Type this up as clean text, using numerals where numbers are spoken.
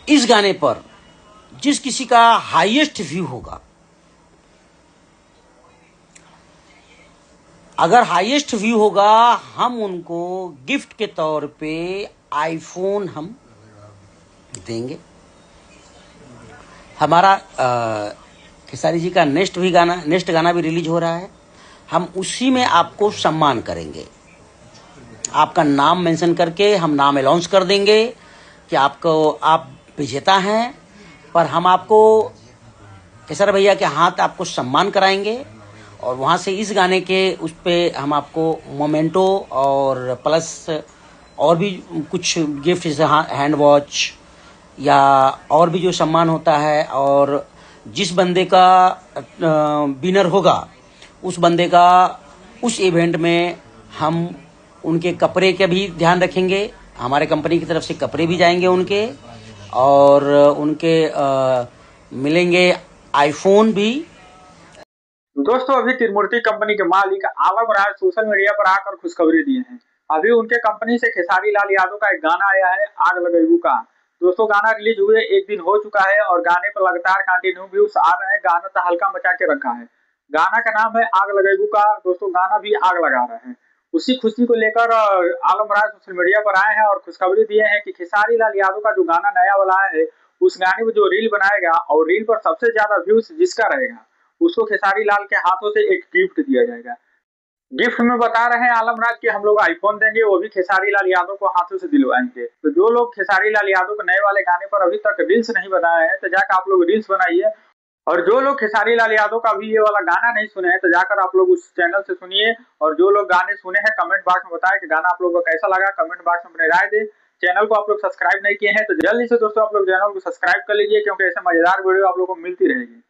इस गाने पर जिस किसी का हाईएस्ट व्यू होगा, अगर हाईएस्ट व्यू होगा, हम उनको गिफ्ट के तौर पे आईफोन हम देंगे। हमारा खेसारी जी का नेक्स्ट गाना भी रिलीज हो रहा है। हम उसी में आपको सम्मान करेंगे, आपका नाम मेंशन करके हम नाम अनाउंस कर देंगे कि आप विजेता हैं, पर हम आपको खेसारी भैया के हाथ आपको सम्मान कराएंगे और वहाँ से इस गाने के उस पे हम आपको मोमेंटो और प्लस और भी कुछ गिफ्ट जैसे हैंड वॉच या और भी जो सम्मान होता है, और जिस बंदे का विनर होगा उस बंदे का उस इवेंट में हम उनके कपड़े का भी ध्यान रखेंगे। हमारे कंपनी की तरफ से कपड़े भी जाएंगे उनके, और उनके मिलेंगे आईफोन भी। दोस्तों, अभी त्रिमूर्ति कंपनी के मालिक आलम राज सोशल मीडिया पर आकर खुशखबरी दिए हैं। अभी उनके कंपनी से खेसारी लाल यादव का एक गाना आया है, आग लगेगू का। दोस्तों, गाना रिलीज हुए एक दिन हो चुका है और गाने पर लगातार कंटिन्यू व्यूज आ रहे हैं। गाना तो हल्का मचा के रखा है। गाना का नाम है आग लगेगू का। दोस्तों, गाना भी आग लगा रहे हैं। उसी खुशी को लेकर आलम राज सोशल मीडिया पर आए हैं और खुशखबरी दिए हैं कि खेसारी लाल यादव का जो गाना नया वाला है, उस गाने में जो रील बनाएगा और रील पर सबसे ज्यादा व्यूज जिसका रहेगा उसको खेसारी लाल के हाथों से एक गिफ्ट दिया जाएगा। गिफ्ट में बता रहे हैं आलम राज कि हम लोग आईफोन देंगे, वो भी खेसारी लाल यादव को हाथों से दिलवाएंगे। तो जो लोग खेसारी लाल यादव के नए वाले गाने पर अभी तक रील्स नहीं बनाए हैं तो जाकर आप लोग रील्स बनाइए, और जो लोग खेसारी लाल यादव का भी ये वाला गाना नहीं सुने हैं तो जाकर आप लोग उस चैनल से सुनिए। और जो लोग गाने सुने हैं कमेंट बॉक्स में बताएं कि गाना आप लोगों को कैसा लगा। कमेंट बॉक्स में अपनी राय दें। चैनल को आप लोग सब्सक्राइब नहीं किए हैं तो जल्दी से दोस्तों आप लोग चैनल को सब्सक्राइब कर लीजिए, क्योंकि ऐसे मजेदार वीडियो आप लोगों को मिलती रहेगी।